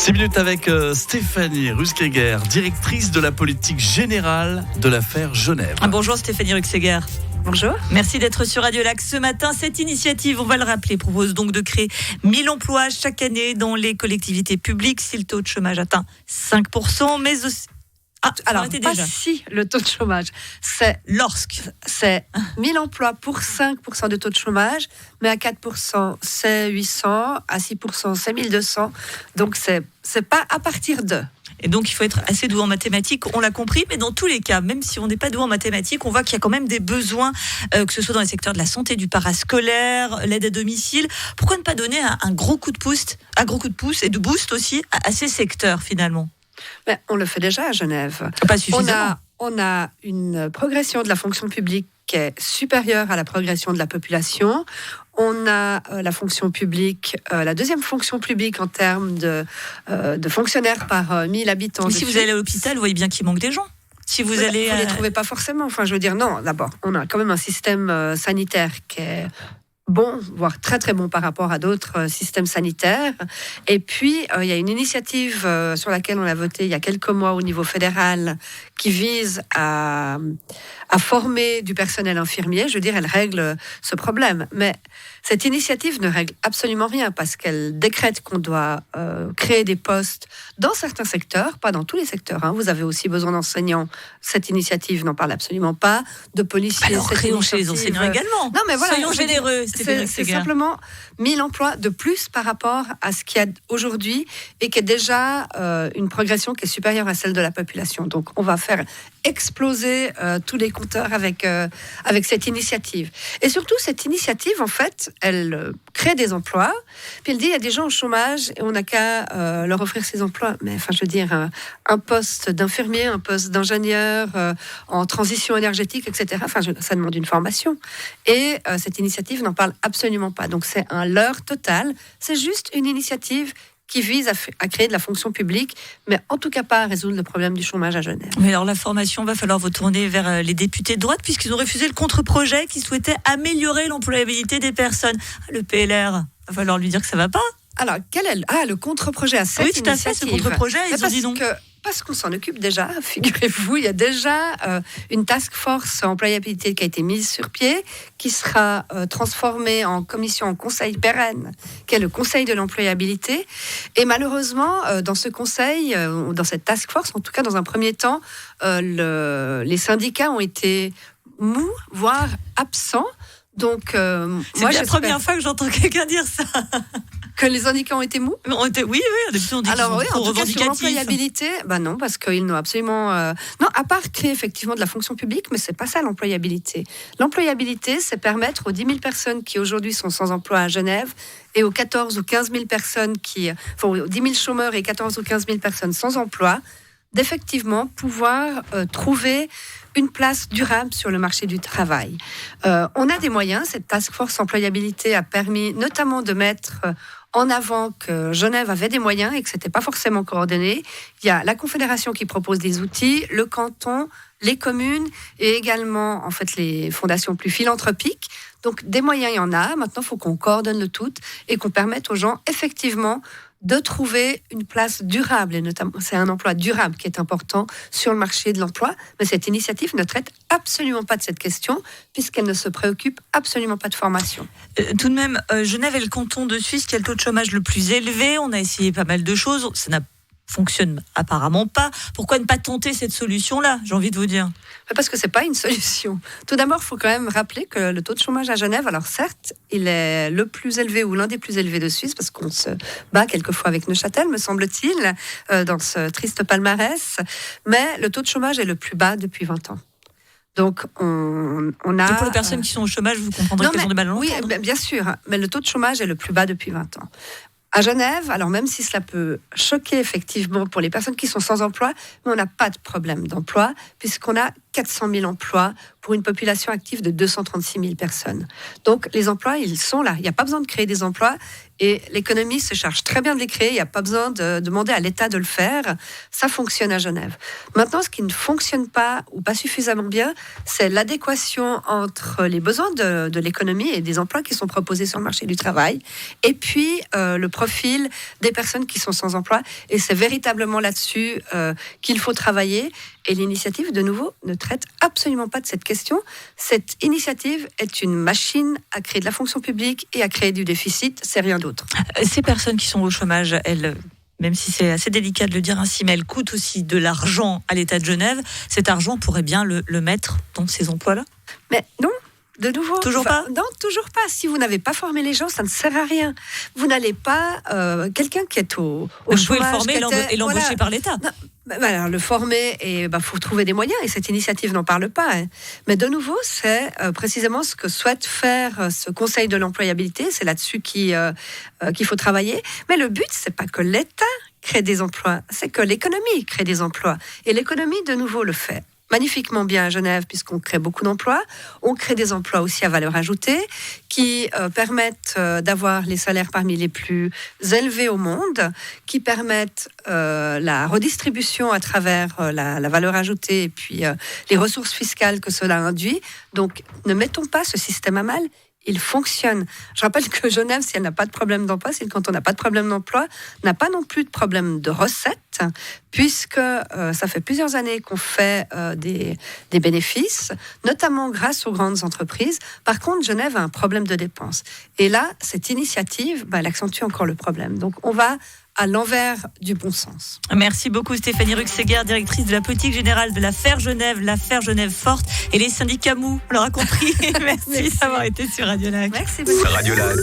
6 minutes avec Stéphanie Ruskeger, directrice de la politique générale de l'affaire Genève. Bonjour Stéphanie Ruskeger. Bonjour. Merci d'être sur Radio Lac ce matin. Cette initiative, on va le rappeler, propose donc de créer 1000 emplois chaque année dans les collectivités publiques si le taux de chômage atteint 5%, mais aussi... Alors, pas si le taux de chômage, c'est 1000 emplois pour 5% de taux de chômage, mais à 4%, c'est 800, à 6%, c'est 1200. Donc, c'est pas à partir de. Et donc, il faut être assez doué en mathématiques, on l'a compris, mais dans tous les cas, même si on n'est pas doué en mathématiques, on voit qu'il y a quand même des besoins, que ce soit dans les secteurs de la santé, du parascolaire, l'aide à domicile. Pourquoi ne pas donner un gros coup de pouce et de boost aussi à ces secteurs, finalement ? Mais on le fait déjà à Genève. Pas suffisamment. On a une progression de la fonction publique qui est supérieure à la progression de la population. On a la fonction publique, la deuxième fonction publique en termes de fonctionnaires par 1000 habitants. Mais si vous allez à l'hôpital, vous voyez bien qu'il manque des gens. Si vous allez, vous ne les trouvez pas forcément. Enfin, je veux dire, non. D'abord, on a quand même un système sanitaire qui est bon, voire très très bon par rapport à d'autres systèmes sanitaires. Et puis, il y a une initiative sur laquelle on a voté il y a quelques mois au niveau fédéral qui vise à former du personnel infirmier. Je veux dire, elle règle ce problème. Mais cette initiative ne règle absolument rien parce qu'elle décrète qu'on doit créer des postes dans certains secteurs, pas dans tous les secteurs. Hein. Vous avez aussi besoin d'enseignants. Cette initiative n'en parle absolument pas. De policiers. Alors, créons chez les enseignants également. Non, mais voilà, soyons généreux. C'est simplement 1000 emplois de plus par rapport à ce qu'il y a aujourd'hui et qui est déjà une progression qui est supérieure à celle de la population. Donc, on va faire exploser tous les compteurs avec cette initiative. Et surtout, cette initiative, en fait, elle crée des emplois. Puis elle dit, il y a des gens au chômage et on n'a qu'à leur offrir ces emplois. Mais enfin, je veux dire, un poste d'infirmier, un poste d'ingénieur en transition énergétique, etc. Enfin, ça demande une formation. Et cette initiative n'en parle absolument pas. Donc, c'est un leurre total. C'est juste une initiative qui vise à créer de la fonction publique, mais en tout cas pas à résoudre le problème du chômage à Genève. Mais alors la formation, va falloir vous tourner vers les députés de droite, puisqu'ils ont refusé le contre-projet qui souhaitait améliorer l'employabilité des personnes. Le PLR, va falloir lui dire que ça va pas. Alors, quel est le contre-projet à cette initiative ? Oui, tout à fait, ce contre-projet, ils ont dit non. Parce qu'on s'en occupe déjà, figurez-vous, il y a déjà une task force employabilité qui a été mise sur pied, qui sera transformée en commission, en conseil pérenne, qui est le conseil de l'employabilité. Et malheureusement, dans ce conseil, dans cette task force, en tout cas dans un premier temps, les syndicats ont été mous, voire absents. Donc, c'est la première fois que j'entends quelqu'un dire ça. Que les syndicats ont été mous ? Oui, on dit alors oui, en tout cas sur l'employabilité, non, parce qu'ils n'ont absolument non, à part créer effectivement de la fonction publique, mais c'est pas ça l'employabilité. L'employabilité, c'est permettre aux 10 000 personnes qui aujourd'hui sont sans emploi à Genève et aux 14 ou 15 000 personnes aux 10 000 chômeurs et 14 ou 15 000 personnes sans emploi, d'effectivement pouvoir trouver une place durable sur le marché du travail. On a des moyens. Cette task force employabilité a permis notamment de mettre en avant que Genève avait des moyens et que ce n'était pas forcément coordonné. Il y a la Confédération qui propose des outils, le canton, les communes et également en fait les fondations plus philanthropiques. Donc des moyens, il y en a. Maintenant, il faut qu'on coordonne le tout et qu'on permette aux gens effectivement de trouver une place durable, et notamment c'est un emploi durable qui est important sur le marché de l'emploi, mais cette initiative ne traite absolument pas de cette question, puisqu'elle ne se préoccupe absolument pas de formation. Tout de même, Genève est le canton de Suisse qui a le taux de chômage le plus élevé, on a essayé pas mal de choses, ça n'a fonctionne apparemment pas. Pourquoi ne pas tenter cette solution-là, j'ai envie de vous dire ? Parce que c'est pas une solution. Tout d'abord, il faut quand même rappeler que le taux de chômage à Genève, alors certes, il est le plus élevé ou l'un des plus élevés de Suisse, parce qu'on se bat quelquefois avec Neuchâtel, me semble-t-il, dans ce triste palmarès, mais le taux de chômage est le plus bas depuis 20 ans. Donc, on a... Et pour les personnes qui sont au chômage, vous comprendrez qu'elles ont du mal à l'entendre. Oui, bien sûr, mais le taux de chômage est le plus bas depuis 20 ans. À Genève, alors même si cela peut choquer effectivement pour les personnes qui sont sans emploi, mais on n'a pas de problème d'emploi puisqu'on a 400 000 emplois pour une population active de 236 000 personnes. Donc les emplois, ils sont là. Il n'y a pas besoin de créer des emplois et l'économie se charge très bien de les créer. Il n'y a pas besoin de demander à l'État de le faire. Ça fonctionne à Genève. Maintenant, ce qui ne fonctionne pas ou pas suffisamment bien, c'est l'adéquation entre les besoins de l'économie et des emplois qui sont proposés sur le marché du travail et puis le profil des personnes qui sont sans emploi. Et c'est véritablement là-dessus qu'il faut travailler. Et l'initiative, de nouveau, ne traite absolument pas de cette question. Cette initiative est une machine à créer de la fonction publique et à créer du déficit, c'est rien d'autre. Ces personnes qui sont au chômage, elles, même si c'est assez délicat de le dire ainsi, mais elles coûtent aussi de l'argent à l'État de Genève. Cet argent, on pourrait bien le mettre dans ces emplois-là ? Mais non. De nouveau, toujours pas. Non, toujours pas. Si vous n'avez pas formé les gens, ça ne sert à rien. Vous n'allez pas quelqu'un qui est au chômage, vous pouvez le former et l'embaucher par l'État. Alors, le former, et faut trouver des moyens. Et cette initiative n'en parle pas. Hein. Mais de nouveau, c'est précisément ce que souhaite faire ce Conseil de l'employabilité. C'est là-dessus qu'il faut travailler. Mais le but, c'est pas que l'État crée des emplois, c'est que l'économie crée des emplois. Et l'économie, de nouveau, le fait magnifiquement bien à Genève, puisqu'on crée beaucoup d'emplois. On crée des emplois aussi à valeur ajoutée qui permettent d'avoir les salaires parmi les plus élevés au monde, qui permettent la redistribution à travers la valeur ajoutée et puis les ressources fiscales que cela induit. Donc, ne mettons pas ce système à mal. Il fonctionne. Je rappelle que Genève, si elle n'a pas de problème d'emploi, si le canton n'a pas de problème d'emploi, n'a pas non plus de problème de recettes, puisque ça fait plusieurs années qu'on fait des bénéfices, notamment grâce aux grandes entreprises. Par contre, Genève a un problème de dépenses. Et là, cette initiative, elle accentue encore le problème. Donc, on va à l'envers du bon sens. Merci beaucoup Stéphanie Ruxeguer, directrice de la politique générale de l'affaire Genève forte et les syndicats mous, on l'aura compris. Merci d'avoir été sur Radio Lac. Merci beaucoup. Radio Lac.